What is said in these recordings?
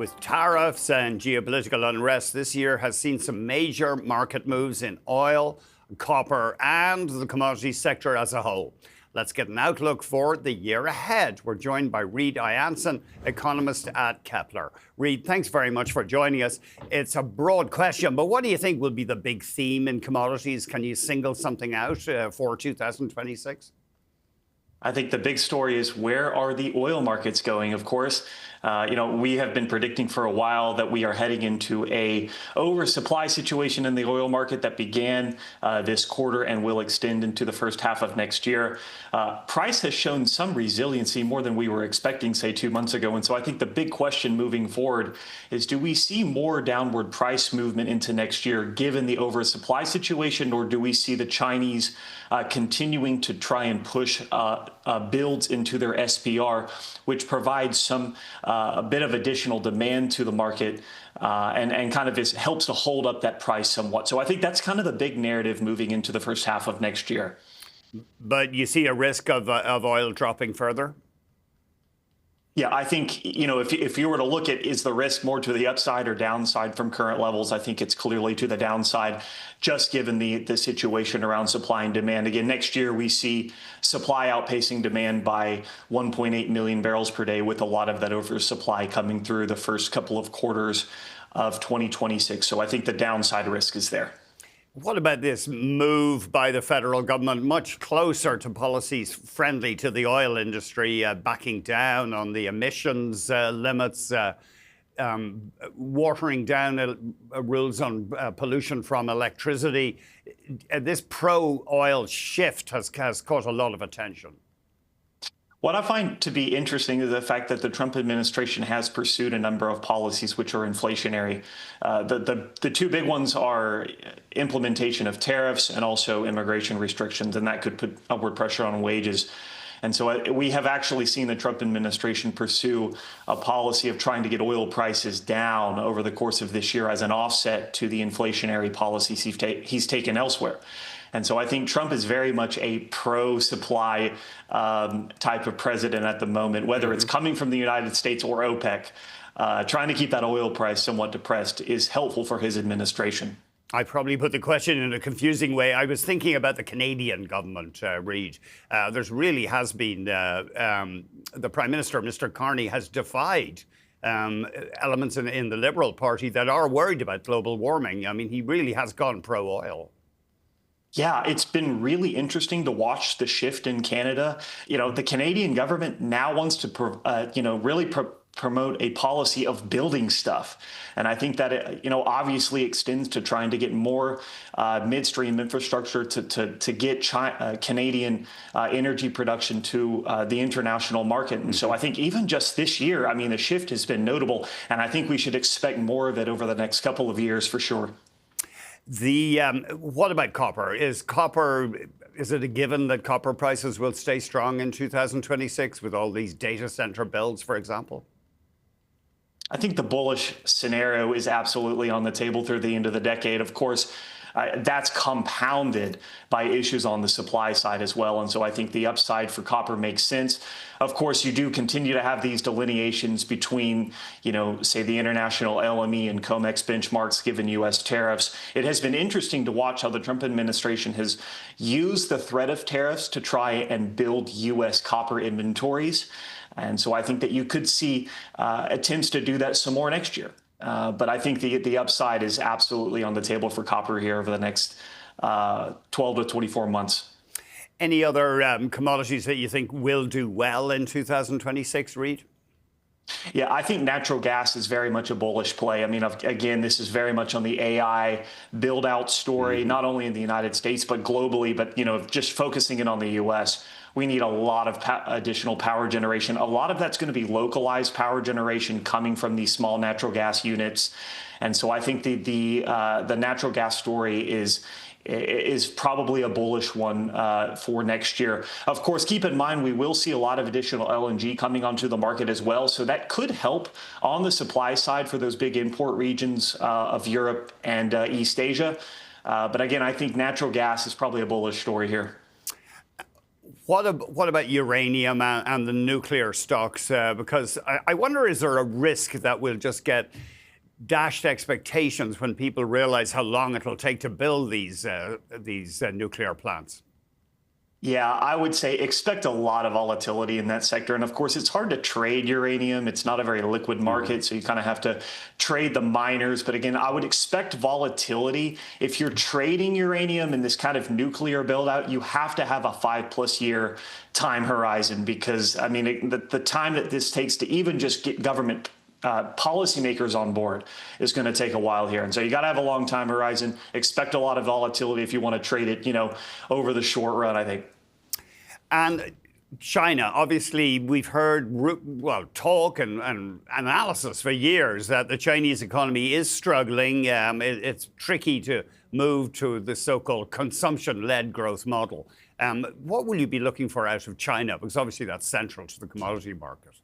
With tariffs and geopolitical unrest, this year has seen some major market moves in oil, copper, and the commodities sector as a whole. Let's get an outlook for the year ahead. We're joined by Reid I'Anson, economist at Kpler. Reid, thanks very much for joining us. It's a broad question, but what do you think will be the big theme in commodities? Can you single something out for 2026? I think the big story is, where are the oil markets going? Of course, we have been predicting for a while that we are heading into a oversupply situation in the oil market that began this quarter and will extend into the first half of next year. Price has shown some resiliency, more than we were expecting, say, 2 months ago. And so I think the big question moving forward is, do we see more downward price movement into next year given the oversupply situation, or do we see the Chinese continuing to try and push builds into their SPR, which provides a bit of additional demand to the market and kind of helps to hold up that price somewhat. So I think that's kind of the big narrative moving into the first half of next year. But you see a risk of oil dropping further? Yeah, I think, if you were to look at, is the risk more to the upside or downside from current levels, I think it's clearly to the downside, just given the situation around supply and demand. Again, next year we see supply outpacing demand by 1.8 million barrels per day, with a lot of that oversupply coming through the first couple of quarters of 2026. So I think the downside risk is there. What about this move by the federal government much closer to policies friendly to the oil industry, backing down on the emissions limits, watering down rules on pollution from electricity? This pro-oil shift has caught a lot of attention. What I find to be interesting is the fact that the Trump administration has pursued a number of policies which are inflationary. The two big ones are implementation of tariffs and also immigration restrictions, and that could put upward pressure on wages. And so we have actually seen the Trump administration pursue a policy of trying to get oil prices down over the course of this year as an offset to the inflationary policies he's taken elsewhere. And so I think Trump is very much a pro-supply type of president at the moment, whether it's coming from the United States or OPEC. Trying to keep that oil price somewhat depressed is helpful for his administration. I probably put the question in a confusing way. I was thinking about the Canadian government, Reid. There's really has been, the Prime Minister, Mr. Carney, has defied elements in the Liberal Party that are worried about global warming. I mean, he really has gone pro-oil. Yeah, it's been really interesting to watch the shift in Canada. The Canadian government now wants to, really promote a policy of building stuff. And I think that it, obviously extends to trying to get more midstream infrastructure to get Canadian energy production to the international market. And so I think even just this year, I mean, the shift has been notable, and I think we should expect more of it over the next couple of years for sure. What about copper? Is it a given that copper prices will stay strong in 2026 with all these data center builds, for example? I think the bullish scenario is absolutely on the table through the end of the decade. Of course, that's compounded by issues on the supply side as well. And so I think the upside for copper makes sense. Of course, you do continue to have these delineations between, say, the international LME and COMEX benchmarks given U.S. tariffs. It has been interesting to watch how the Trump administration has used the threat of tariffs to try and build U.S. copper inventories. And so I think that you could see attempts to do that some more next year. But I think the upside is absolutely on the table for copper here over the next 12 to 24 months. Any other commodities that you think will do well in 2026, Reid? Yeah, I think natural gas is very much a bullish play. I mean, again, this is very much on the AI build-out story, not only in the United States, but globally. But, just focusing in on the U.S., we need a lot of additional power generation. A lot of that's going to be localized power generation coming from these small natural gas units. And so I think the natural gas story is probably a bullish one for next year. Of course, keep in mind, we will see a lot of additional LNG coming onto the market as well. So that could help on the supply side for those big import regions of Europe and East Asia. But again, I think natural gas is probably a bullish story here. What about uranium and the nuclear stocks? Because I wonder, is there a risk that we'll just get dashed expectations when people realize how long it'll take to build these nuclear plants? Yeah, I would say expect a lot of volatility in that sector. And of course, it's hard to trade uranium. It's not a very liquid market, so you kind of have to trade the miners. But again, I would expect volatility. If you're trading uranium in this kind of nuclear build out, you have to have a 5+ year time horizon, because I mean, the time that this takes to even just get government policymakers on board is going to take a while here. And so you got to have a long time horizon, expect a lot of volatility if you want to trade it, over the short run, I think. And China, obviously, we've heard, talk and analysis for years that the Chinese economy is struggling. It's tricky to move to the so-called consumption-led growth model. What will you be looking for out of China? Because obviously that's central to the commodity market.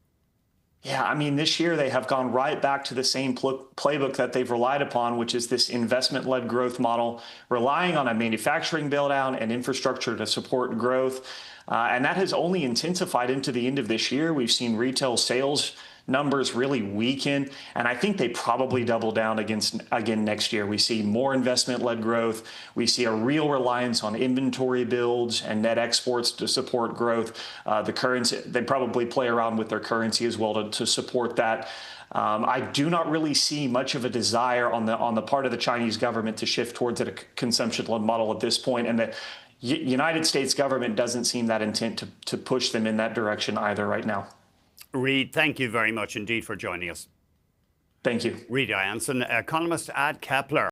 Yeah, I mean, this year they have gone right back to the same playbook that they've relied upon, which is this investment-led growth model, relying on a manufacturing build-out and infrastructure to support growth. And that has only intensified into the end of this year. We've seen retail sales numbers really weaken, and I think they probably double down again next year. We see more investment-led growth. We see a real reliance on inventory builds and net exports to support growth. The currency, they probably play around with their currency as well to support that. I do not really see much of a desire on the part of the Chinese government to shift towards a consumption-led model at this point, and the United States government doesn't seem that intent to push them in that direction either right now. Reid, thank you very much indeed for joining us. Thank you. Reid I'Anson, economist at Kpler.